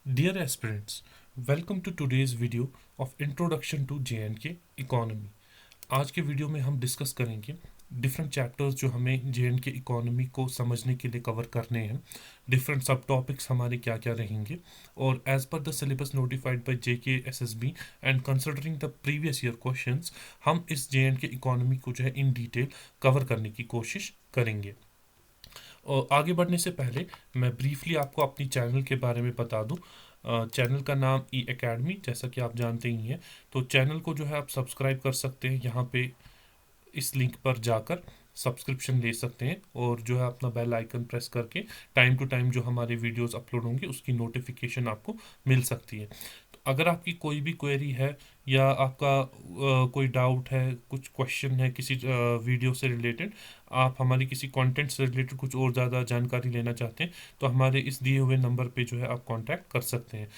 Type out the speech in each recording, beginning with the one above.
Dear aspirants, welcome to today's video of Introduction to J&K Economy. आज के video में हम डिस्कस करेंगे डिफरेंट चैप्टर्स जो हमें J&K इकोनॉमी को समझने के लिए कवर करने हैं. डिफरेंट सब टॉपिक्स हमारे क्या क्या रहेंगे और as per the syllabus notified by JKSSB and considering the previous year questions हम इस J&K इकोनॉमी को जो है इन डिटेल कवर करने की कोशिश करेंगे. और आगे बढ़ने से पहले मैं ब्रीफली आपको अपनी चैनल के बारे में बता दूं. चैनल का नाम ई एकेडमी, जैसा कि आप जानते ही हैं. तो चैनल को जो है आप सब्सक्राइब कर सकते हैं यहाँ पे, इस लिंक पर जाकर सब्सक्रिप्शन ले सकते हैं और जो है अपना बेल आइकन प्रेस करके टाइम टू टाइम जो हमारे वीडियोस अपलोड होंगे उसकी नोटिफिकेशन आपको मिल सकती है. तो अगर आपकी कोई भी क्वेरी है या आपका कोई डाउट है, कुछ क्वेश्चन है किसी वीडियो से रिलेटेड, आप हमारी किसी कंटेंट से रिलेटेड कुछ और ज़्यादा जानकारी लेना चाहते हैं, तो हमारे इस दिए हुए नंबर पे जो है आप कांटेक्ट कर सकते हैं.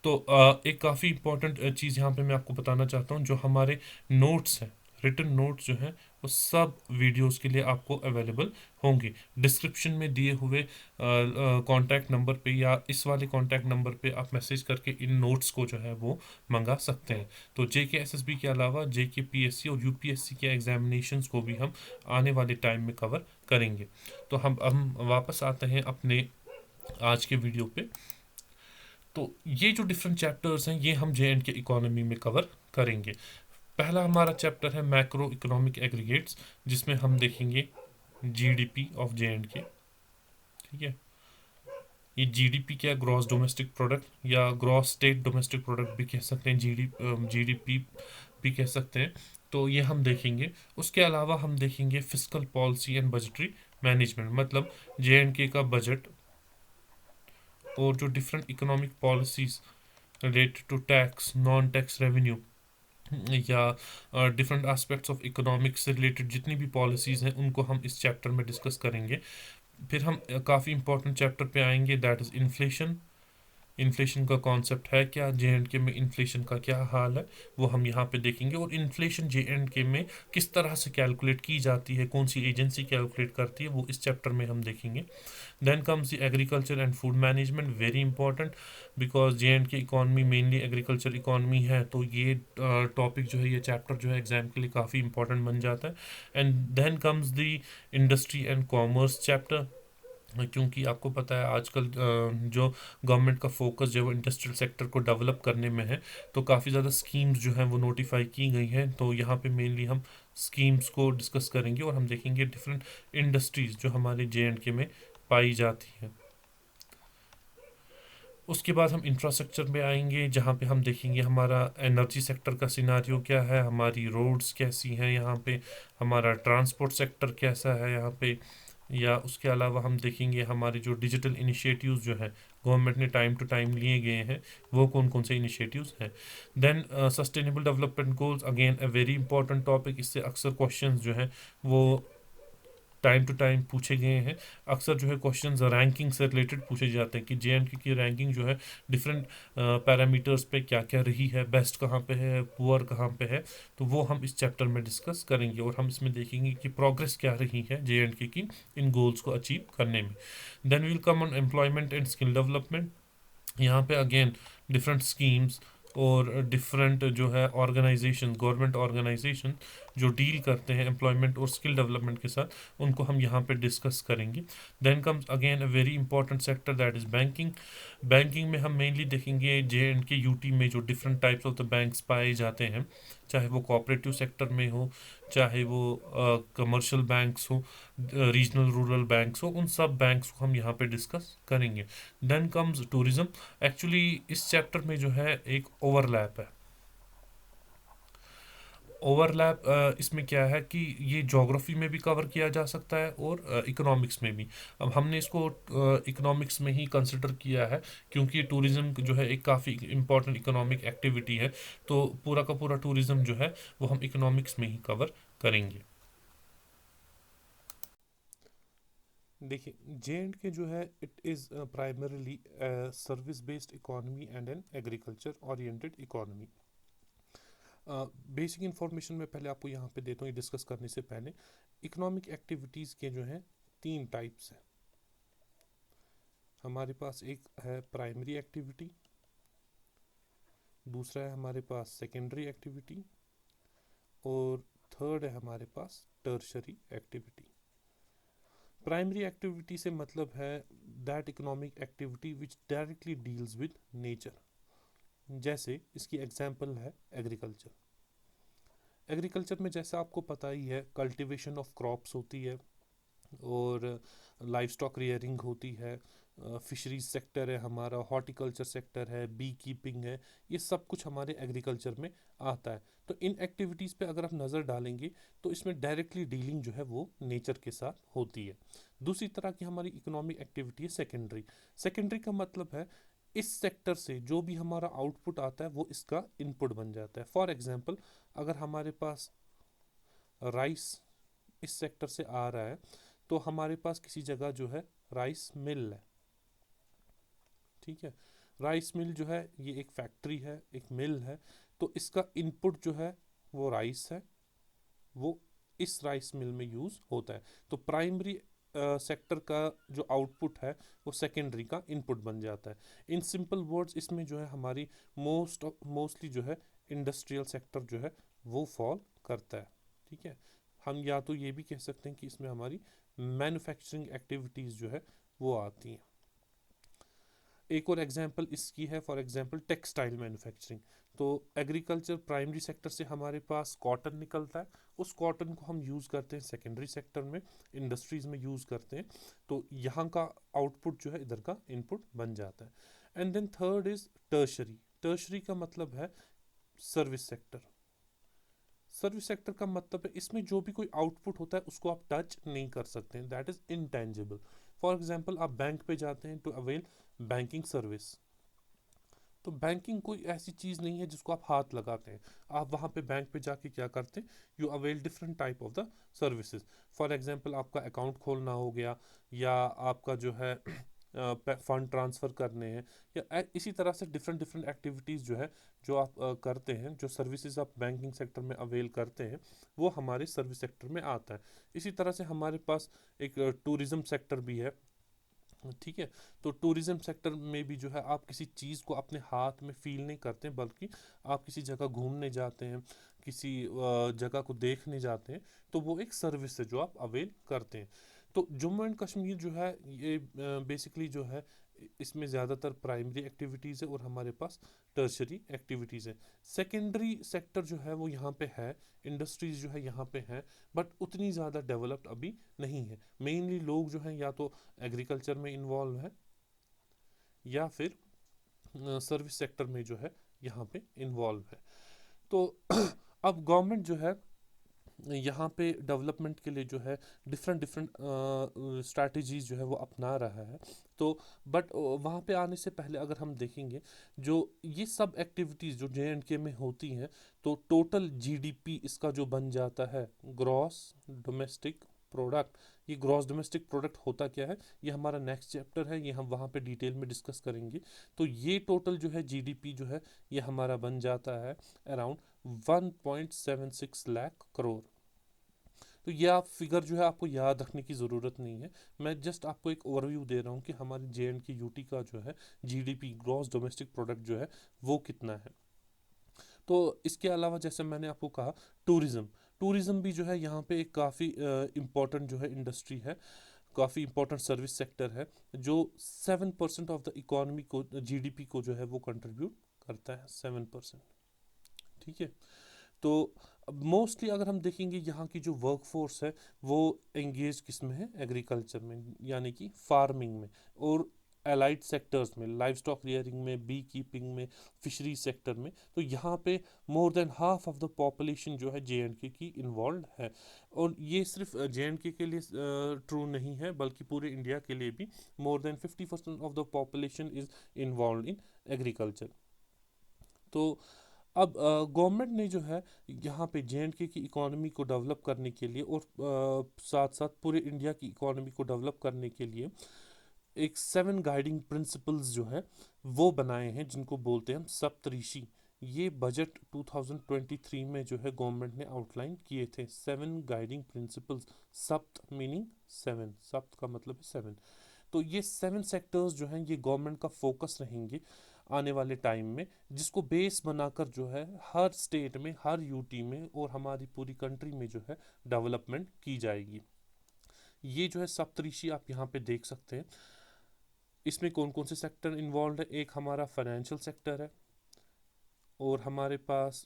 तो एक काफ़ी इंपॉर्टेंट चीज़ यहाँ पे मैं आपको बताना चाहता हूँ. जो हमारे नोट्स हैं, रिटन नोट्स जो हैं, वो सब वीडियोस के लिए आपको अवेलेबल होंगे. डिस्क्रिप्शन में दिए हुए कांटेक्ट नंबर पे या इस वाले कांटेक्ट नंबर पे आप मैसेज करके इन नोट्स को जो है वो मंगा सकते हैं. तो JKSSB के अलावा JKPSC और UPSC के एग्जामिनेशंस को भी हम आने वाले टाइम में कवर करेंगे. तो हम वापस आते हैं अपने आज के वीडियो पे. तो ये जो डिफरेंट चैप्टर्स हैं ये हम J&K इकोनॉमी में कवर करेंगे. पहला हमारा चैप्टर है मैक्रो इकोनॉमिक एग्रीगेट्स, जिसमें हम देखेंगे GDP ऑफ J&K. ठीक है, ये GDP क्या है? ग्रॉस डोमेस्टिक प्रोडक्ट या ग्रॉस स्टेट डोमेस्टिक प्रोडक्ट भी कह सकते हैं, GDP भी कह सकते हैं. तो ये हम देखेंगे. उसके अलावा हम देखेंगे fiscal policy and budgetary management, मतलब J&K का बजट और जो different economic policies related to tax, non tax revenue या डिफरेंट एस्पेक्ट्स ऑफ इकोनॉमिक्स से रिलेटेड जितनी भी पॉलिसीज़ हैं उनको हम इस चैप्टर में डिस्कस करेंगे. फिर हम काफ़ी इंपॉर्टेंट चैप्टर पे आएंगे, दैट इज़ इन्फ्लेशन. इन्फ्लेशन का कॉन्सेप्ट है क्या, J&K में इन्फ्लेशन का क्या हाल है, वो हम यहाँ पे देखेंगे. और इन्फ्लेशन J&K में किस तरह से कैलकुलेट की जाती है, कौन सी एजेंसी कैलकुलेट करती है, वो इस चैप्टर में हम देखेंगे. Then comes the agriculture and food management, very important because J&K economy mainly agriculture economy है. तो ये टॉपिक जो है, ये चैप्टर जो है एग्जाम के लिए काफ़ी इंपॉर्टेंट बन जाता है. And then comes the industry and commerce chapter, क्योंकि आपको पता है आजकल जो गवर्नमेंट का फोकस जो है वो इंडस्ट्रियल सेक्टर को डेवलप करने में है. तो काफ़ी ज़्यादा स्कीम्स जो हैं वो नोटिफाई की गई हैं. तो यहाँ पे मेनली हम स्कीम्स को डिस्कस करेंगे और हम देखेंगे डिफरेंट इंडस्ट्रीज़ जो हमारे J&K में पाई जाती हैं. उसके बाद हम इंफ्रास्ट्रक्चर में आएंगे, जहाँ पे हम देखेंगे हमारा एनर्जी सेक्टर का सिनारियो क्या है, हमारी रोड्स कैसी हैं यहाँ पे, हमारा ट्रांसपोर्ट सेक्टर कैसा है यहाँ पे. या उसके अलावा हम देखेंगे हमारे जो डिजिटल इनिशिएटिव्स जो हैं गवर्नमेंट ने टाइम टू टाइम लिए गए हैं, वो कौन कौन से इनिशिएटिव्स हैं. Then sustainable development goals, again a very important topic. इससे अक्सर क्वेश्चंस जो हैं वो टाइम टू टाइम पूछे गए हैं. अक्सर जो है क्वेश्चंस रैंकिंग से रिलेटेड पूछे जाते हैं कि J&K की रैंकिंग जो है डिफरेंट पैरामीटर्स पे क्या क्या रही है, बेस्ट कहाँ पे है, पुअर कहाँ पे है. तो वो हम इस चैप्टर में डिस्कस करेंगे और हम इसमें देखेंगे कि प्रोग्रेस क्या रही है J&K की इन गोल्स को अचीव करने में. Then will come on employment and skill development. यहाँ पे अगेन डिफरेंट स्कीम्स और डिफरेंट जो है ऑर्गेनाइजेशन, गवर्नमेंट ऑर्गेनाइजेशन जो डील करते हैं एम्प्लॉयमेंट और स्किल डेवलपमेंट के साथ, उनको हम यहाँ पे डिस्कस करेंगे. Then comes again a very important sector, that is banking. Banking में हम मेनली देखेंगे J&K यूटी में जो different types of the banks पाए जाते हैं, चाहे वो कोऑपरेटिव सेक्टर में हो, चाहे वो कमर्शियल बैंक्स हो, रीजनल रूरल बैंक्स हो, उन सब बैंक्स को हम यहाँ पे डिस्कस करेंगे. Then comes tourism. एक्चुअली इस चैप्टर में जो है एक ओवरलैप है. ओवरलैप इसमें क्या है कि ये ज्योग्राफी में भी कवर किया जा सकता है और इकोनॉमिक्स में भी. अब हमने इसको इकोनॉमिक्स में ही कंसिडर किया है क्योंकि टूरिज्म जो है एक काफ़ी इम्पॉर्टेंट इकोनॉमिक एक्टिविटी है. तो पूरा का पूरा टूरिज्म जो है वो हम इकोनॉमिक्स में ही कवर करेंगे. देखिए, J&K जो है it is primarily service based economy and an agriculture oriented economy. Basic information मैं पहले आपको यहाँ पे देता हूँ ये डिस्कस करने से पहले. इकोनॉमिक एक्टिविटीज़ के जो हैं तीन टाइप्स हैं हमारे पास. एक है प्राइमरी एक्टिविटी, दूसरा है हमारे पास सेकेंडरी एक्टिविटी, और थर्ड है हमारे पास टर्शरी एक्टिविटी। प्राइमरी एक्टिविटी से मतलब है that economic activity which directly deals with nature. जैसे इसकी एग्जांपल है एग्रीकल्चर। एग्रीकल्चर में जैसा आपको पता ही है, कल्टीवेशन ऑफ क्रॉप्स होती है, और लाइव स्टॉक रियरिंग होती है, फिशरीज सेक्टर है हमारा, हॉर्टिकल्चर सेक्टर है, बी कीपिंग है, ये सब कुछ हमारे एग्रीकल्चर में आता है। तो इन एक्टिविटीज़ पे अगर आप नज़र डालेंगे तो इसमें डायरेक्टली डीलिंग जो है वो नेचर के साथ होती है। दूसरी तरह की हमारी इकोनॉमिक एक्टिविटी है सेकेंडरी। सेकेंडरी का मतलब है इस सेक्टर से जो भी हमारा आउटपुट आता है वो इसका इनपुट बन जाता है। फॉर एग्जांपल, अगर हमारे पास राइस इस सेक्टर से आ रहा है तो हमारे पास किसी जगह जो है राइस मिल है, ठीक है। राइस मिल जो है ये एक फैक्ट्री है, एक मिल है, तो इसका इनपुट जो है वो राइस है, वो इस राइस मिल में यूज़ होता है। तो प्राइमरी सेक्टर का जो आउटपुट है वो सेकेंडरी का इनपुट बन जाता है। इन सिंपल वर्ड्स इसमें जो है हमारी मोस्टली जो है इंडस्ट्रियल सेक्टर जो है वो फॉल करता है, ठीक है। हम या तो ये भी कह सकते हैं कि इसमें हमारी मैन्युफैक्चरिंग एक्टिविटीज़ जो है वो आती हैं। एक और एग्जांपल इसकी है, फॉर एग्जांपल टेक्सटाइल मैन्युफैक्चरिंग। तो एग्रीकल्चर प्राइमरी सेक्टर से हमारे पास कॉटन निकलता है, उस कॉटन को हम यूज़ करते हैं सेकेंडरी सेक्टर में, इंडस्ट्रीज़ में यूज़ करते हैं, तो यहाँ का आउटपुट जो है इधर का इनपुट बन जाता है। And then third is tertiary. Tertiary का मतलब है सर्विस सेक्टर। सर्विस सेक्टर का मतलब है इसमें जो भी कोई आउटपुट होता है उसको आप टच नहीं कर सकते हैं, that is intangible. For example, आप बैंक पे जाते हैं टू अवेल बैंकिंग सर्विस, तो बैंकिंग कोई ऐसी चीज़ नहीं है जिसको आप हाथ लगाते हैं। आप वहाँ पे बैंक पे जाके क्या करते हैं, you avail different type of the services. For example, आपका अकाउंट खोलना हो गया, या आपका जो है फंड ट्रांसफ़र करने हैं, या इसी तरह से डिफरेंट डिफरेंट एक्टिविटीज़ जो है जो आप करते हैं, जो सर्विसेज आप बैंकिंग सेक्टर में अवेल करते हैं, वो हमारे सर्विस सेक्टर में आता है। इसी तरह से हमारे पास एक टूरिज़्म सेक्टर भी है, ठीक है। तो टूरिज्म सेक्टर में भी जो है आप किसी चीज़ को अपने हाथ में फील नहीं करते हैं, बल्कि आप किसी जगह घूमने जाते हैं, किसी जगह को देखने जाते हैं, तो वो एक सर्विस है जो आप अवेल करते हैं। तो जम्मू एंड कश्मीर जो है ये बेसिकली जो है इसमें ज़्यादातर प्राइमरी एक्टिविटीज़ है और हमारे पास टर्शरी एक्टिविटीज़ है। सेकेंडरी सेक्टर जो है वो यहाँ पे है, इंडस्ट्रीज़ जो है यहाँ पे हैं, बट उतनी ज़्यादा डेवलप्ड अभी नहीं है। मेनली लोग जो हैं या तो एग्रीकल्चर में इन्वॉल्व है, या फिर सर्विस सेक्टर में जो है यहाँ पे इन्वॉल्व है। तो अब गवर्नमेंट जो है यहाँ पे डेवलपमेंट के लिए जो है डिफरेंट डिफरेंट स्ट्रैटेजीज जो है वो अपना रहा है। तो बट वहाँ पे आने से पहले अगर हम देखेंगे, जो ये सब एक्टिविटीज़ जो JNK में होती हैं, तो टोटल GDP इसका जो बन जाता है ग्रॉस डोमेस्टिक प्रोडक्ट। ये ग्रॉस डोमेस्टिक प्रोडक्ट होता क्या है, ये हमारा नेक्स्ट चैप्टर है, ये हम वहाँ पे डिटेल में डिस्कस करेंगे। तो ये टोटल जो है GDP जो है ये हमारा बन जाता है अराउंड 1.76 लाख करोड़। तो ये आप फिगर जो है आपको याद रखने की ज़रूरत नहीं है, मैं जस्ट आपको एक ओवरव्यू दे रहा हूँ कि हमारे JNK यूटी का जो है GDP ग्रॉस डोमेस्टिक प्रोडक्ट जो है वो कितना है। तो इसके अलावा जैसे मैंने आपको कहा, टूरिज़्म। टूरिज़्म भी जो है यहाँ पे एक काफ़ी इम्पॉर्टेंट जो है इंडस्ट्री है, काफ़ी इंपॉर्टेंट सर्विस सेक्टर है, जो 7% ऑफ द इकॉनमी को, GDP को जो है वो कंट्रीब्यूट करता है, 7%, ठीक है। तो मोस्टली अगर हम देखेंगे यहाँ की जो वर्क फोर्स है वो एंगेज किस में है, एग्रीकल्चर में, यानी कि फार्मिंग में, और एलाइड सेक्टर्स में, लाइव स्टॉक रियरिंग में, बी कीपिंग में, फिशरी सेक्टर में। तो यहाँ पे more than half of the population जो है JNK की इन्वॉल्व है। और ये सिर्फ JNK के लिए ट्रू नहीं है, बल्कि पूरे इंडिया के लिए भी more than 50% of the population is involve in agriculture. तो अब गवर्नमेंट ने जो है यहाँ पे JNK की इकॉनमी को डेवलप करने के लिए, और साथ साथ पूरे इंडिया की इकॉनमी को डेवलप करने के लिए एक 7 गाइडिंग प्रिंसिपल्स जो है वो बनाए हैं, जिनको बोलते हैं हम सप्तऋषि। ये बजट 2023 में जो है गवर्नमेंट ने आउटलाइन किए थे, 7 गाइडिंग प्रिंसिपल्स। सप्त मीनिंग 7, सप्त का मतलब है 7। तो ये 7 सेक्टर्स जो हैं ये गवर्नमेंट का फोकस रहेंगे आने वाले टाइम में, जिसको बेस बनाकर जो है हर स्टेट में, हर यूटी में और हमारी पूरी कंट्री में जो है डेवलपमेंट की जाएगी। ये जो है सप्तऋषि आप यहाँ पे देख सकते हैं। इसमें कौन कौन से सेक्टर इन्वॉल्व है? एक हमारा फाइनेंशियल सेक्टर है, और हमारे पास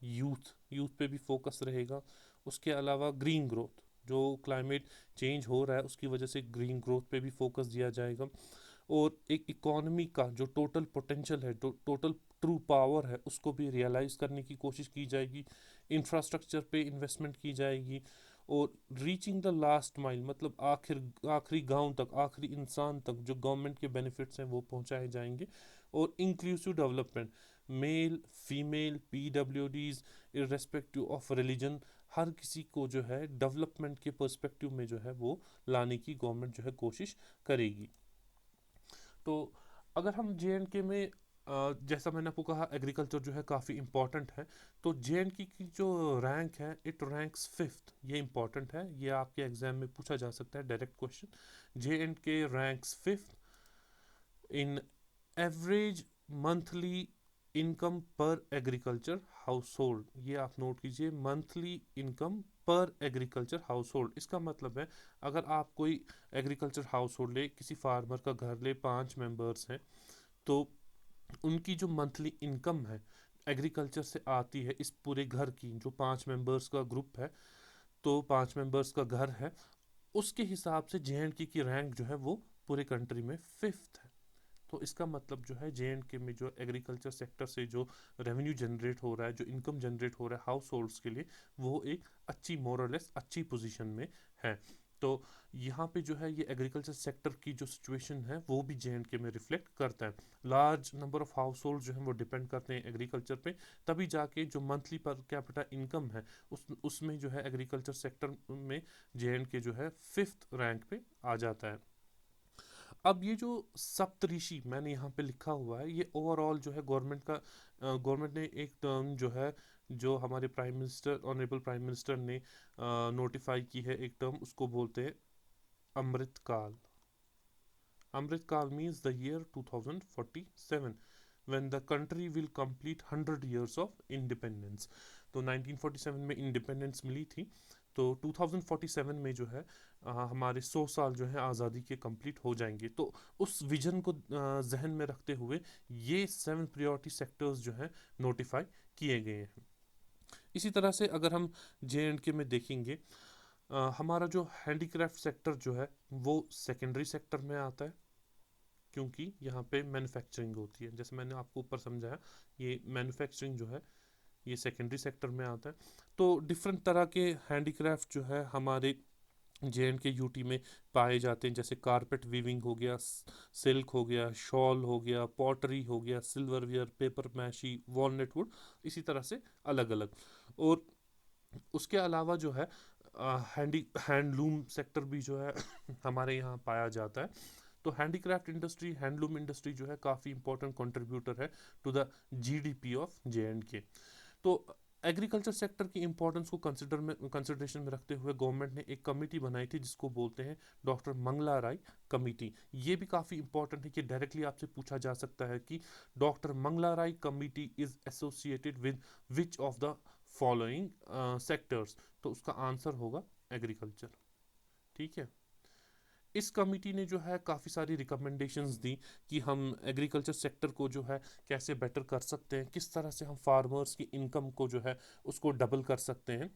यूथ यूथ पे भी फोकस रहेगा। उसके अलावा ग्रीन ग्रोथ, जो क्लाइमेट चेंज हो रहा है उसकी वजह से ग्रीन ग्रोथ पे भी फोकस दिया जाएगा। और एक इकोनॉमी का जो टोटल पोटेंशियल है, टोटल ट्रू पावर है, उसको भी रियलाइज़ करने की कोशिश की जाएगी। इंफ्रास्ट्रक्चर पे इन्वेस्टमेंट की जाएगी, और रीचिंग द लास्ट माइल, मतलब आखिरी गांव तक, आखिरी इंसान तक जो गवर्नमेंट के बेनिफिट्स हैं वो पहुंचाए जाएंगे। और inclusive development, male female PWDs irrespective of religion, हर किसी को जो है डेवलपमेंट के पर्सपेक्टिव में जो है वो लाने की गवर्नमेंट जो है कोशिश करेगी। तो अगर हम JNK में जैसा मैंने आपको कहा एग्रीकल्चर जो है काफ़ी इम्पॉर्टेंट है, तो JNK की जो रैंक है इट रैंक्स 5th। ये इम्पॉर्टेंट है, ये आपके एग्जाम में पूछा जा सकता है direct question. JNK ranks 5th इन एवरेज मंथली इनकम पर एग्रीकल्चर हाउस होल्ड। ये आप नोट कीजिए, मंथली इनकम पर एग्रीकल्चर हाउस होल्ड। इसका मतलब है अगर आप कोई एग्रीकल्चर हाउस होल्ड ले, किसी फार्मर का घर ले, 5 मेंबर्स हैं, तो उनकी जो मंथली इनकम है एग्रीकल्चर से आती है, इस पूरे घर की, जो 5 मेंबर्स का ग्रुप है, तो 5 मेंबर्स का घर है, उसके हिसाब से JNK की रैंक जो है वो पूरे कंट्री में 5th है। तो इसका मतलब जो है JNK में जो एग्रीकल्चर सेक्टर से जो रेवेन्यू जनरेट हो रहा है, जो इनकम जनरेट हो रहा है हाउस होल्ड्स के लिए, वो एक अच्छी मोरलेस अच्छी पोजीशन में है। तो यहाँ पे जो है ये एग्रीकल्चर सेक्टर की जो सिचुएशन है वो भी JNK में रिफ्लेक्ट करता है। Large number of house hold जो हैं वो डिपेंड करते हैं एग्रीकल्चर पे, तभी जाके जो मंथली पर कैपिटा इनकम है उसमें जो है एग्रीकल्चर सेक्टर में JNK जो है 5th रैंक पे आ जाता है। अब ये जो सप्तऋषि मैंने यहाँ पे लिखा हुआ है, ये ओवरऑल जो है गवर्नमेंट ने एक टर्म जो है, जो हमारे prime minister, honourable prime minister ने नोटिफाई की है, एक टर्म, उसको बोलते हैं Amritkaal. Amritkaal means the year 2047 when the country will complete 100 years of independence। तो 1947 में इंडिपेंडेंस मिली थी, तो 2047 में जो है हमारे 100 साल जो है आज़ादी के कंप्लीट हो जाएंगे। तो उस विजन को जहन में रखते हुए ये 7 प्रायोरिटी सेक्टर्स जो हैं नोटिफाई किए गए हैं। इसी तरह से अगर हम JNK में देखेंगे, हमारा जो हैंडीक्राफ्ट सेक्टर जो है वो सेकेंडरी सेक्टर में आता है, क्योंकि यहाँ पे मैन्युफैक्चरिंग होती है। जैसे मैंने आपको ऊपर समझाया, ये मैन्युफैक्चरिंग जो है ये सेकेंडरी सेक्टर में आता है। तो डिफरेंट तरह के हैंडीक्राफ्ट जो है हमारे JNK यूटी में पाए जाते हैं, जैसे कारपेट वीविंग हो गया, सिल्क हो गया, शॉल हो गया, पॉटरी हो गया, silverware, paper meshy, walnut would, इसी तरह से अलग अलग। और उसके अलावा जो है हैंडलूम सेक्टर भी जो है हमारे यहाँ पाया जाता है। तो हैंडीक्राफ्ट इंडस्ट्री, हैंडलूम इंडस्ट्री जो है काफ़ी इंपॉर्टेंट कंट्रीब्यूटर है to the GDP of JNK। तो एग्रीकल्चर सेक्टर की इंपॉर्टेंस को कंसिडरेशन में रखते हुए गवर्नमेंट ने एक कमेटी बनाई थी जिसको बोलते हैं डॉक्टर मंगला राय कमेटी। ये भी काफ़ी इंपॉर्टेंट है कि डायरेक्टली आपसे पूछा जा सकता है कि doctor Mangala Rai committee is associated with which of the following sectors. तो उसका आंसर होगा एग्रीकल्चर। ठीक है, इस कमिटी ने जो है काफ़ी सारी रिकमेंडेशंस दी कि हम एग्रीकल्चर सेक्टर को जो है कैसे बेटर कर सकते हैं, किस तरह से हम फार्मर्स की इनकम को जो है उसको डबल कर सकते हैं।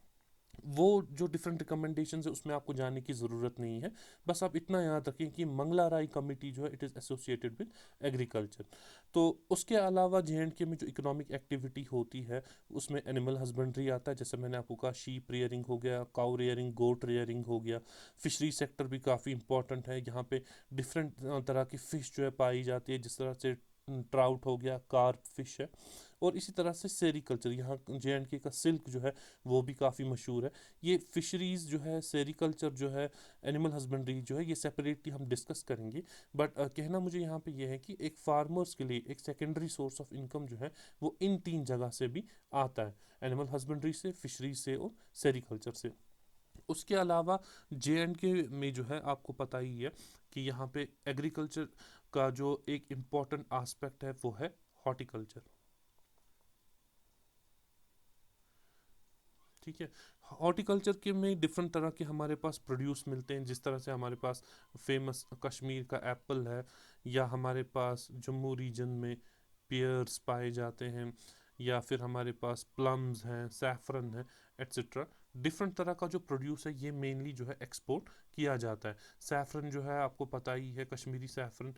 वो जो डिफरेंट रिकमेंडेशंस है उसमें आपको जाने की ज़रूरत नहीं है, बस आप इतना याद रखें कि मंगला राय कमेटी जो है it is associated with agriculture. तो उसके अलावा JNK में जो इकोनॉमिक एक्टिविटी होती है उसमें एनिमल हस्बेंड्री आता है, जैसे मैंने आपको कहा शीप रेयरिंग हो गया, काउ रेयरिंग, गोट रेयरिंग हो गया। फिशरी सेक्टर भी काफ़ी इंपॉर्टेंट है, यहाँ पे डिफरेंट तरह की फ़िश जो है पाई जाती है, जिस तरह से ट्राउट हो गया, कार्प फिश है। और इसी तरह से सेरिकल्चर, यहाँ JNK का सिल्क जो है वो भी काफ़ी मशहूर है। ये फिशरीज़ जो है, सेरिकल्चर जो है, एनिमल हस्बेंड्री जो है, ये सेपरेटली हम डिस्कस करेंगे। बट कहना मुझे यहाँ पे ये है कि एक फार्मर्स के लिए एक सेकेंडरी सोर्स ऑफ इनकम जो है वो इन 3 जगह से भी आता है, एनिमल हस्बेंड्री से, फिशरीज से और सेरिकल्चर से। उसके अलावा जे.एंड.के में जो है आपको पता ही है कि यहाँ पे एग्रीकल्चर का जो एक इम्पॉर्टेंट एस्पेक्ट है वो है हॉर्टिकल्चर। ठीक है, हॉर्टिकल्चर के में डिफरेंट तरह के हमारे पास प्रोड्यूस मिलते हैं, जिस तरह से हमारे पास फेमस कश्मीर का एप्पल है, या हमारे पास जम्मू रीजन में पियर्स पाए जाते हैं, या फिर हमारे पास प्लम्स हैं, सैफरन है, एट्सेट्रा। डिफरेंट तरह का जो प्रोड्यूस है ये मेनली जो है एक्सपोर्ट किया जाता है। सैफरन जो है आपको पता ही है, Kashmiri saffron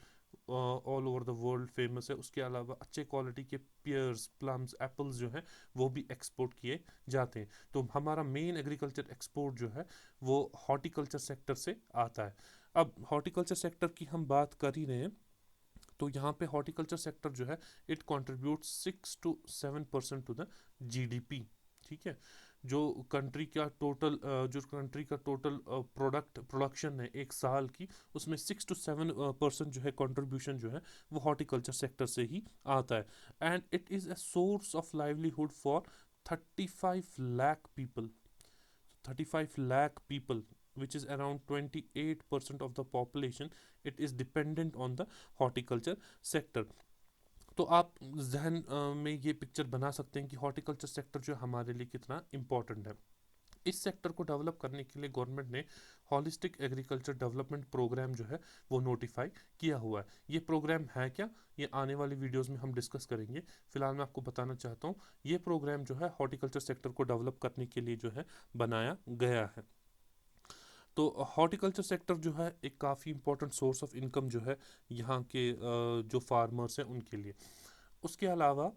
all over the world famous है। उसके अलावा अच्छे क्वालिटी के पियर्स, प्लम्स, एप्पल्स जो हैं वो भी एक्सपोर्ट किए जाते हैं। तो हमारा मेन एग्रीकल्चर एक्सपोर्ट जो है वो हॉर्टिकल्चर सेक्टर से आता है। अब हॉर्टिकल्चर सेक्टर की हम बात कर ही रहे हैं, तो यहाँ पे हॉर्टिकल्चर सेक्टर जो है it contribute 6 to 7% to the GDP. ठीक है, जो कंट्री का टोटल प्रोडक्शन है एक साल की, उसमें 6 to 7% जो है कंट्रीब्यूशन जो है वो हॉर्टिकल्चर सेक्टर से ही आता है। And it is a source of livelihood for 35 lakh people, 35 lakh people, which is around 28% of the population. It is dependent on the horticulture sector. तो आप जहन में ये पिक्चर बना सकते हैं कि हॉर्टिकल्चर सेक्टर जो हमारे लिए कितना इम्पोर्टेंट है। इस सेक्टर को डेवलप करने के लिए गवर्नमेंट ने हॉलिस्टिक एग्रीकल्चर डेवलपमेंट प्रोग्राम जो है वो नोटिफाई किया हुआ है। ये प्रोग्राम है क्या, ये आने वाली वीडियोस में हम डिस्कस करेंगे। फिलहाल मैं आपको बताना चाहता हूँ ये प्रोग्राम जो है हॉर्टिकल्चर सेक्टर को डेवलप करने के लिए जो है बनाया गया है। तो हॉर्टिकल्चर सेक्टर जो है एक काफ़ी इंपॉर्टेंट सोर्स ऑफ इनकम जो है यहाँ के जो फार्मर्स हैं उनके लिए। उसके अलावा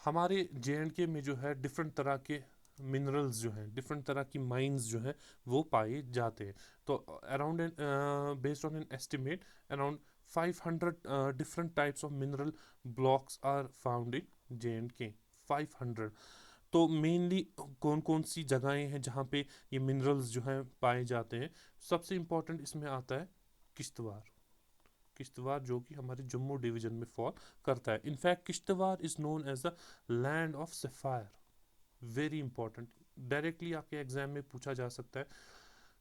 हमारे जे.एंड.के में जो है डिफरेंट तरह के मिनरल्स जो हैं, डिफरेंट तरह की माइंस जो हैं वो पाए जाते हैं। तो around based on an estimate around 500 different types of mineral blocks are found in J and K. 500। तो मेनली कौन कौन सी जगहें हैं जहाँ पे ये मिनरल्स जो हैं पाए जाते हैं? सबसे इम्पोर्टेंट इसमें आता है किश्तवाड़। किश्तवाड़ जो कि हमारे जम्मू डिवीजन में फॉल करता है। In fact Kishtwar is known as the land of sapphire. Very important, directly आपके एग्जाम में पूछा जा सकता है।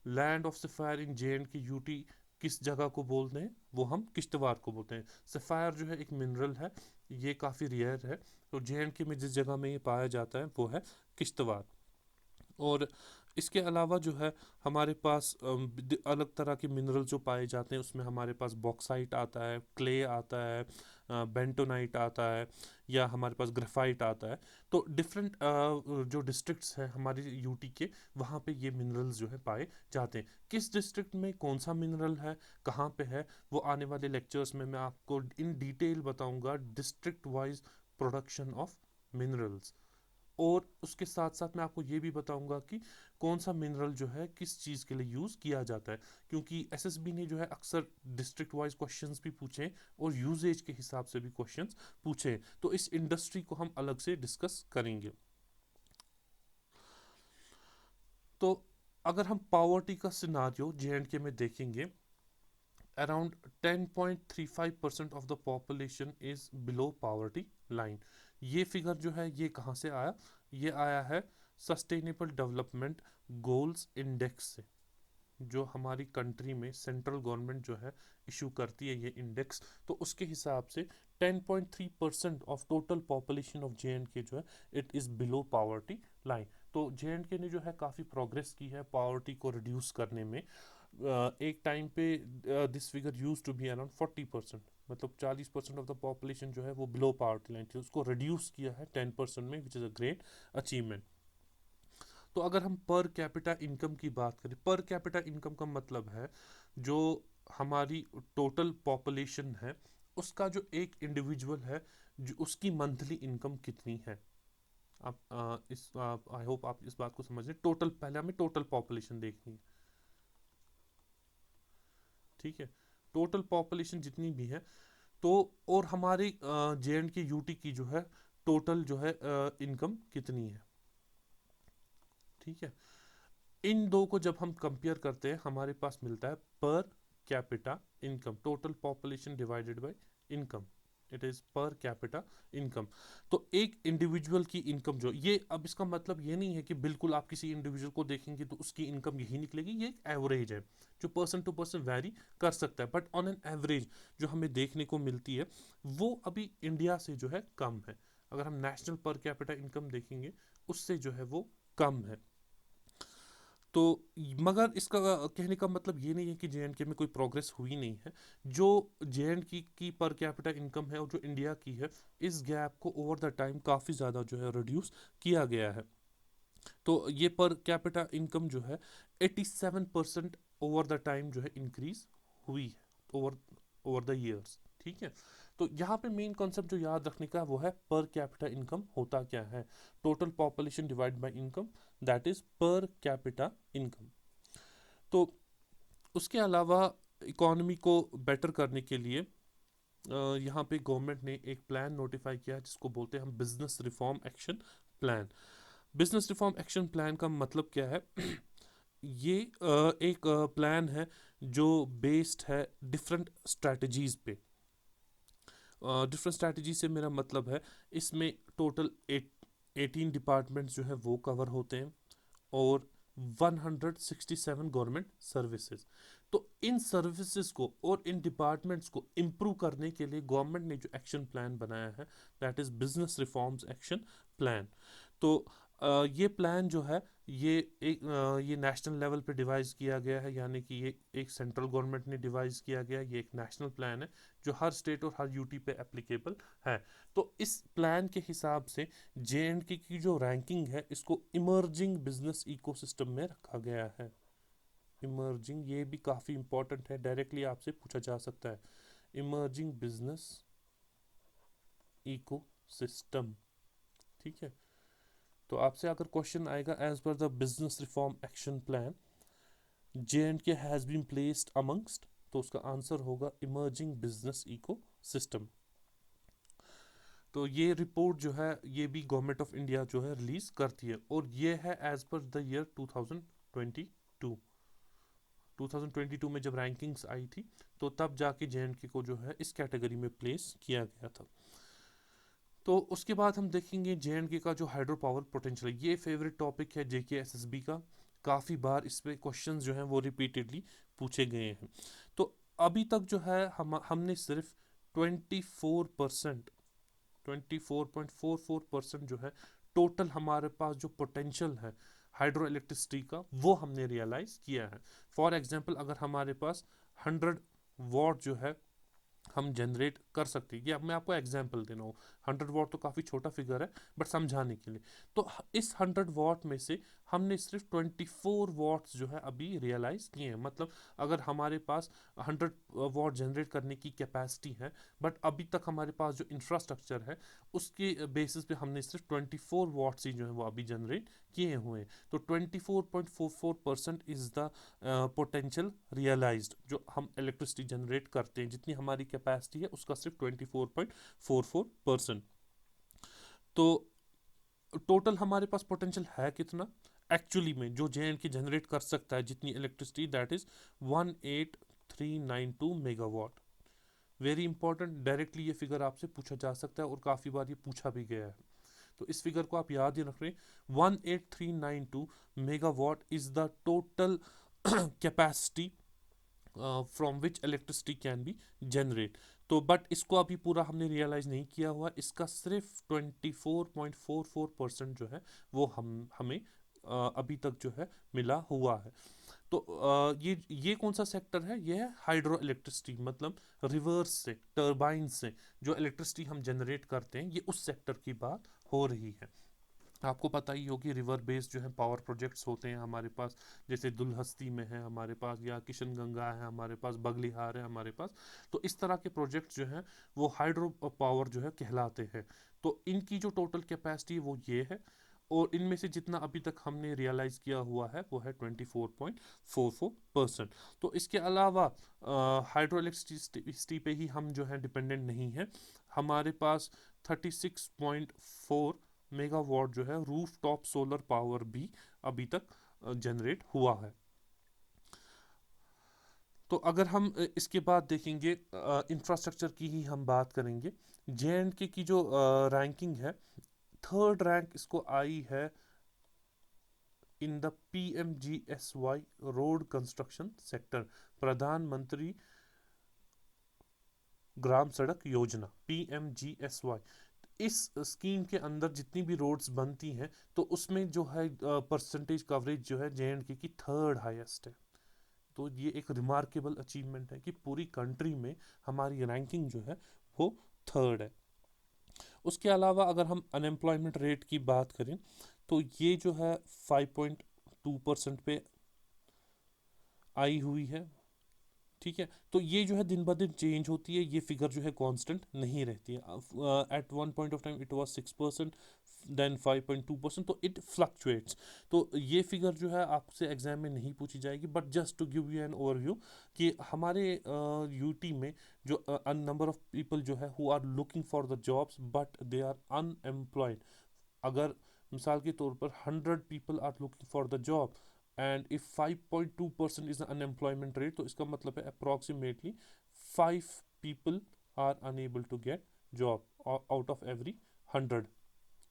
Land of sapphire in J and K UT किस जगह को बोलते हैं? वो हम किश्तवाड़ को बोलते हैं। सफायर जो है एक मिनरल है, ये काफ़ी रेयर है। तो जे एंड के में जिस जगह में ये पाया जाता है वो है किश्तवाड़। और इसके अलावा जो है हमारे पास अलग तरह के मिनरल जो पाए जाते हैं, उसमें हमारे पास बॉक्साइट आता है, क्ले आता है, बेंटोनाइट आता है, या हमारे पास ग्रेफाइट आता है। तो डिफरेंट जो डिस्ट्रिक्ट्स हैं हमारे यूटी के, वहाँ पे ये मिनरल्स जो है पाए जाते हैं। किस डिस्ट्रिक्ट में कौन सा मिनरल है, कहाँ पे है, वो आने वाले लेक्चर्स में मैं आपको इन डिटेल बताऊँगा, district wise production of minerals. और उसके साथ साथ मैं आपको ये भी बताऊंगा कि कौन सा मिनरल जो है किस चीज़ के लिए यूज़ किया जाता है, क्योंकि एसएसबी ने जो है अक्सर डिस्ट्रिक्ट वाइज क्वेश्चंस भी पूछे और यूजेज के हिसाब से भी क्वेश्चंस पूछे। तो इस इंडस्ट्री को हम अलग से डिस्कस करेंगे। तो अगर हम पावर्टी का सिनारियो जे.एंड.के में देखेंगे, around 10.35% of the population is below poverty line. ये फिगर जो है ये कहाँ से आया? ये आया है सस्टेनेबल डेवलपमेंट गोल्स इंडेक्स से, जो हमारी कंट्री में सेंट्रल गवर्नमेंट जो है इशू करती है ये इंडेक्स। तो उसके हिसाब से 10.3% of total population of J&K जो है it is below poverty line. तो जे.एंड.के ने जो है काफ़ी प्रोग्रेस की है पावर्टी को रिड्यूस करने में। एक टाइम पे this figure used to be around 40%, मतलब 40% ऑफ द पॉपुलेशन जो है वो बिलो पावर्टी लाइन थी, उसको रिड्यूस किया है 10% में, which is a great achievement. तो अगर हम पर कैपिटा इनकम की बात करें, पर कैपिटा इनकम का मतलब है जो हमारी टोटल पॉपुलेशन है उसका जो एक इंडिविजुअल है जो उसकी मंथली इनकम कितनी है। आप इस आई होप आप इस बात को समझ लें। टोटल, पहले हमें टोटल पॉपुलेशन देखनी है। ठीक है, टोटल पॉपुलेशन जितनी भी है, तो और हमारी जे एंड के यूटी की जो है टोटल जो है इनकम कितनी है। ठीक है, इन दो को जब हम कंपेयर करते हैं हमारे पास मिलता है per capita income, total population divided by income. It is per capita income. तो एक इंडिविजुअल की इनकम जो ये, अब इसका मतलब ये नहीं है कि बिल्कुल आप किसी इंडिविजुअल को देखेंगे तो उसकी इनकम यही निकलेगी, ये एक एवरेज है जो पर्सन टू पर्सन वैरी कर सकता है, बट ऑन एन एवरेज जो हमें देखने को मिलती है वो अभी इंडिया से जो है कम है। अगर हम नेशनल पर कैपिटा इनकम देखेंगे उससे जो है वो कम है। तो मगर इसका कहने का मतलब ये नहीं है कि JNK में कोई प्रोग्रेस हुई नहीं है। जो JNK की पर कैपिटा इनकम है और जो इंडिया की है, इस गैप को ओवर द टाइम काफ़ी ज़्यादा जो है रिड्यूस किया गया है। तो ये पर कैपिटा इनकम जो है 87% ओवर द टाइम जो है इंक्रीज हुई है, ओवर ओवर द ईयर्स। ठीक है। तो यहाँ पे मेन कॉन्सेप्ट जो याद रखने का वो है पर कैपिटा इनकम होता क्या है, total population divide by income, that is per capita income. तो उसके अलावा इकोनॉमी को बेटर करने के लिए यहाँ पे गवर्नमेंट ने एक प्लान नोटिफाई किया है जिसको बोलते हैं हम business reform action plan. Business reform action plan का मतलब क्या है? ये एक प्लान है जो बेस्ड है डिफरेंट स्ट्रैटेजीज पे। डिफरेंट स्ट्रैटेजी से मेरा मतलब है इसमें टोटल 18 डिपार्टमेंट्स जो है वो कवर होते हैं और 167 गवर्नमेंट सर्विसेज। तो इन सर्विसेज को और इन डिपार्टमेंट्स को इम्प्रूव करने के लिए गवर्नमेंट ने जो एक्शन प्लान बनाया है, that is business reforms action plan. तो ये प्लान जो है ये ये नेशनल लेवल पे डिवाइस किया गया है, यानी कि ये एक सेंट्रल गवर्नमेंट ने डिवाइस किया गया, ये एक नेशनल प्लान है जो हर स्टेट और हर यूटी पे एप्लीकेबल है। तो इस प्लान के हिसाब से JNK की जो रैंकिंग है इसको इमर्जिंग बिजनेस इकोसिस्टम में रखा गया है। इमर्जिंग, ये भी काफ़ी इंपॉर्टेंट है, डायरेक्टली आपसे पूछा जा सकता है। Emerging business ecosystem. ठीक है। तो आपसे अगर क्वेश्चन आएगा as per the business reform action plan JNK has been placed amongst, तो उसका आंसर होगा इमर्जिंग बिजनेस इको सिस्टम। तो ये रिपोर्ट जो है ये भी गवर्नमेंट ऑफ इंडिया जो है रिलीज करती है और ये है एज पर द ईयर 2022। 2022 में जब रैंकिंग्स आई थी तो तब जाके JNK को जो है इस कैटेगरी में प्लेस किया गया था। तो उसके बाद हम देखेंगे JNK का जो हाइड्रो पावर पोटेंशियल, ये फेवरेट टॉपिक है JK SSB का। काफ़ी बार इस पे क्वेश्चंस जो हैं वो रिपीटेडली पूछे गए हैं। तो अभी तक जो है हमने सिर्फ 24.44% जो है टोटल हमारे पास जो पोटेंशियल है हाइड्रो इलेक्ट्रिसिटी का वो हमने रियलाइज किया है। फॉर एग्जांपल अगर हमारे पास 100 वॉट जो है हम जनरेट कर सकते हैं, ये अब मैं आपको एग्जांपल दे रहा हूँ। 100 वॉट तो काफ़ी छोटा फिगर है बट समझाने के लिए। तो इस 100 वॉट में से हमने सिर्फ 24 वॉट्स जो है अभी रियलाइज किए हैं। मतलब अगर हमारे पास 100 वॉट जनरेट करने की कैपेसिटी है बट अभी तक हमारे पास जो इंफ्रास्ट्रक्चर है उसके बेसिस पे हमने सिर्फ 24 वॉट्स ही जो है वो अभी जनरेट किए हुए हैं। तो 24.44% इज़ द पोटेंशियल रियलाइज्ड जो हम इलेक्ट्रिसिटी जनरेट करते हैं, जितनी हमारी कैपेसिटी है उसका सिर्फ 24.44%। तो टोटल हमारे पास पोटेंशियल है कितना एक्चुअली में जो JNK जनरेट कर सकता है जितनी electricity, that is 18392 megawatt. Very important, directly ये फिगर आपसे पूछा जा सकता है और काफ़ी बार ये पूछा भी गया है। तो इस फिगर को आप याद ही रख रहे हैं। 18392 megawatt is the total capacity from which electricity can be generate. तो बट इसको अभी पूरा हमने रियलाइज नहीं किया हुआ, इसका सिर्फ 24.44% जो है वो हमें अभी तक जो है मिला हुआ है। तो ये कौन सा सेक्टर है? ये है हाइड्रो इलेक्ट्रिसिटी, मतलब रिवर्स से टर्बाइन से जो इलेक्ट्रिसिटी हम जनरेट करते हैं, ये उस सेक्टर की बात हो रही है। आपको पता ही होगी रिवर बेस्ड जो है पावर प्रोजेक्ट्स होते हैं हमारे पास, जैसे दुलहस्ती में है हमारे पास, या किशन गंगा है हमारे पास, बगलिहार है हमारे पास। तो इस तरह के प्रोजेक्ट्स जो हैं वो हाइड्रो पावर जो है कहलाते हैं। तो इनकी जो टोटल कैपेसिटी वो ये है और इनमें से जितना अभी तक हमने रियलाइज किया हुआ है वो है 24.44%। तो इसके अलावा हाइड्रो इलेक्ट्रिसिटी पे ही हम जो है डिपेंडेंट नहीं है। हमारे पास 36.4 मेगावाट जो है रूफ टॉप सोलर पावर भी अभी तक जनरेट हुआ है। तो अगर हम इसके बाद देखेंगे, इंफ्रास्ट्रक्चर की ही हम बात करेंगे। JNK की जो रैंकिंग है, थर्ड रैंक इसको आई है in the PMGSY road construction sector, प्रधानमंत्री ग्राम सड़क योजना PMGSY। इस स्कीम के अंदर जितनी भी रोड्स बनती हैं तो उसमें जो है परसेंटेज कवरेज जो है JNK की थर्ड हाईएस्ट है। तो ये एक रिमार्केबल अचीवमेंट है कि पूरी कंट्री में हमारी रैंकिंग जो है वो थर्ड है। उसके अलावा अगर हम अनएम्प्लॉयमेंट रेट की बात करें तो ये जो है 5.2% पे आई हुई है। ठीक है, तो ये जो है दिन ब दिन चेंज होती है, ये फिगर जो है कांस्टेंट नहीं रहती है। At one point of time it was 6%, then 5.2%, तो इट फ्लक्चुएट्स। तो ये फिगर जो है आपसे एग्जाम में नहीं पूछी जाएगी, but just to give you an overview कि हमारे यूटी में जो नंबर ऑफ पीपल जो है who are looking for the jobs but they are unemployed, अगर मिसाल के तौर पर 100 people are looking for the job and if 5.2% is the unemployment rate, तो इसका मतलब है approximately 5 people are unable to get job out of every 100।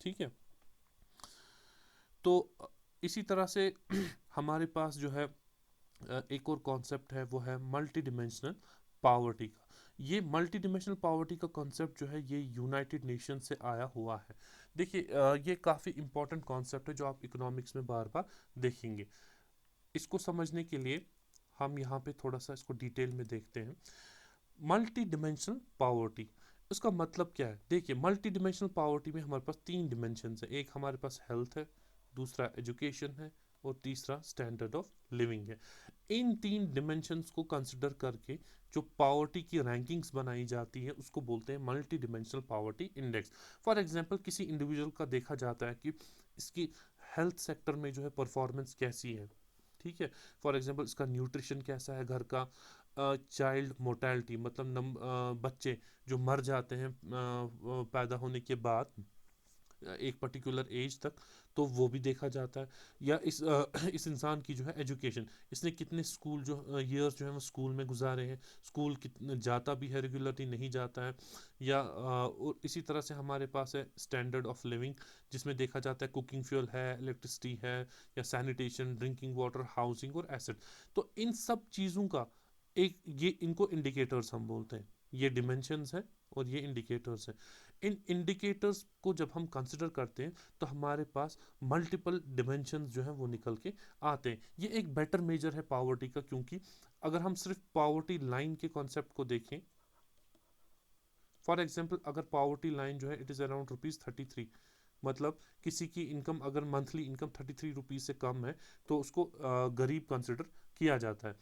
ठीक है, तो इसी तरह से हमारे पास जो है एक और कॉन्सेप्ट है, वो है मल्टी डिमेंशनल पावर्टी का। ये मल्टी डिमेंशनल पावर्टी का कॉन्सेप्ट जो है ये यूनाइटेड नेशन से आया हुआ है। देखिए ये काफ़ी इंपॉर्टेंट कॉन्सेप्ट है जो आप इकोनॉमिक्स में बार बार देखेंगे। इसको समझने के लिए हम यहाँ पे थोड़ा सा इसको डिटेल में देखते हैं। मल्टी डिमेंशनल पावर्टी, उसका मतलब क्या है? देखिए मल्टी डिमेंशनल पावर्टी में हमारे पास तीन डिमेंशन है। एक हमारे पास हेल्थ है, दूसरा एजुकेशन है और तीसरा स्टैंडर्ड ऑफ लिविंग है। इन तीन डिमेंशंस को कंसिडर करके जो पावर्टी की रैंकिंग्स बनाई जाती है उसको बोलते हैं multi dimensional poverty index. For example किसी इंडिविजुअल का देखा जाता है कि इसकी हेल्थ सेक्टर में जो है परफॉर्मेंस कैसी है। ठीक है, फॉर एग्जांपल इसका न्यूट्रिशन कैसा है घर का, चाइल्ड मोर्टेलिटी मतलब बच्चे जो मर जाते हैं पैदा होने के बाद एक पर्टिकुलर एज तक, तो वो भी देखा जाता है। या इस इंसान की जो है एजुकेशन, इसने कितने स्कूल जो ईयर्स जो है वो स्कूल में गुजारे हैं, स्कूल कितने जाता भी है रेगुलरली नहीं जाता है। या और इसी तरह से हमारे पास है स्टैंडर्ड ऑफ लिविंग, जिसमें देखा जाता है कुकिंग फ्यूल है, इलेक्ट्रिसिटी है, या सैनिटेशन, ड्रिंकिंग वाटर, हाउसिंग और एसेट। तो इन सब चीज़ों का एक ये इनको इंडिकेटर्स हम बोलते हैं। ये डिमेंशंस हैं और ये इंडिकेटर्स हैं। इन इंडिकेटर्स को जब हम कंसिडर करते हैं तो हमारे पास मल्टीपल डिमेंशंस जो हैं वो निकल के आते हैं। ये एक बेटर मेजर है पावर्टी का, क्योंकि अगर हम सिर्फ पावर्टी लाइन के कॉन्सेप्ट को देखें, फॉर एग्जांपल अगर पावर्टी लाइन जो है इट इज़ अराउंड ₹33, मतलब किसी की इनकम अगर मंथली इनकम ₹33 से कम है तो उसको गरीब कंसिडर किया जाता है।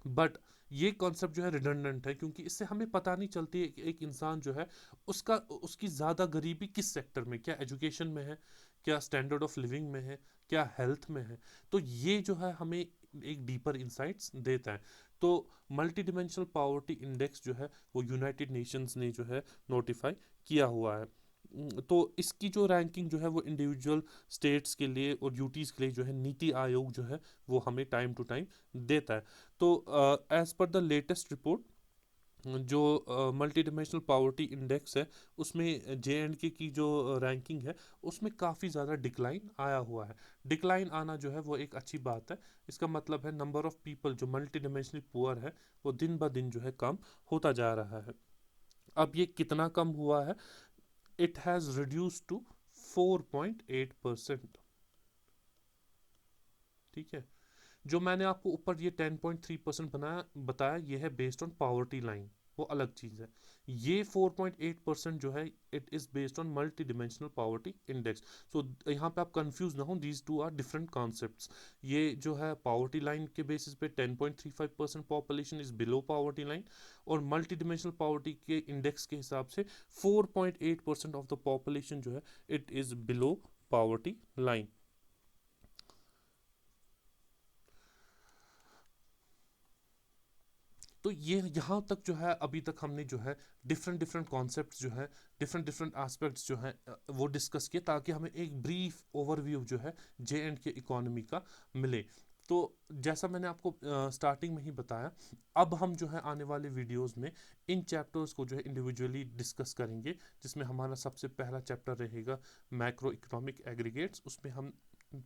बट ये कॉन्सेप्ट जो है रिडंडेंट है, क्योंकि इससे हमें पता नहीं चलती है कि एक इंसान जो है उसका उसकी ज़्यादा गरीबी किस सेक्टर में, क्या एजुकेशन में है, क्या स्टैंडर्ड ऑफ लिविंग में है, क्या हेल्थ में है। तो ये जो है हमें एक डीपर इंसाइट्स देता है। तो मल्टी डिमेंशनल पावर्टी इंडेक्स जो है वो यूनाइटेड नेशंस ने जो है नोटिफाई किया हुआ है। तो इसकी जो रैंकिंग जो है वो इंडिविजुअल स्टेट्स के लिए और यूटीज़ के लिए जो है नीति आयोग जो है वो हमें टाइम टू टाइम देता है। तो as per the latest report जो मल्टी डिमेंशनल पावर्टी इंडेक्स है उसमें JNK की जो रैंकिंग है उसमें काफ़ी ज़्यादा डिक्लाइन आया हुआ है। डिक्लाइन आना जो है वो एक अच्छी बात है। इसका मतलब है नंबर ऑफ पीपल जो मल्टी डिमेंशनली पुअर है वो दिन ब दिन जो है कम होता जा रहा है। अब ये कितना कम हुआ है? It has reduce to 4.8%। ठीक है, जो मैंने आपको ऊपर ये 10.3% बताया ये है बेस्ड ऑन पावर्टी लाइन, वो अलग चीज़ है। ये 4.8% जो है it is based on multi dimensional poverty index. So यहाँ पे आप कंफ्यूज ना हो, these two are different concepts. ये जो है पावर्टी लाइन के बेसिस पे 10.35% population is below poverty line, और मल्टी डिमेंशनल पावर्टी के इंडेक्स के हिसाब से 4.8% ऑफ द पॉपुलेशन जो है it is below poverty line. तो ये यहाँ तक जो है अभी तक हमने जो है डिफरेंट डिफरेंट कॉन्सेप्ट्स जो है, डिफरेंट डिफरेंट एस्पेक्ट्स जो है वो डिस्कस किए, ताकि हमें एक ब्रीफ ओवरव्यू जो है JNK इकोनॉमी का मिले। तो जैसा मैंने आपको स्टार्टिंग में ही बताया, अब हम जो है आने वाले वीडियोस में इन चैप्टर्स को जो है इंडिविजुअली डिस्कस करेंगे, जिसमें हमारा सबसे पहला चैप्टर रहेगा मैक्रो इकोनॉमिक एग्रीगेट्स। उसमें हम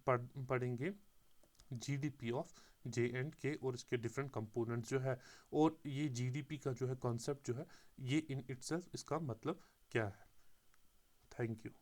पढ़ेंगे जीडीपी ऑफ J&K और इसके डिफरेंट कंपोनेंट्स जो है, और ये जीडीपी का जो है कॉन्सेप्ट जो है, ये इन इटसेल्फ इसका मतलब क्या है। Thank you.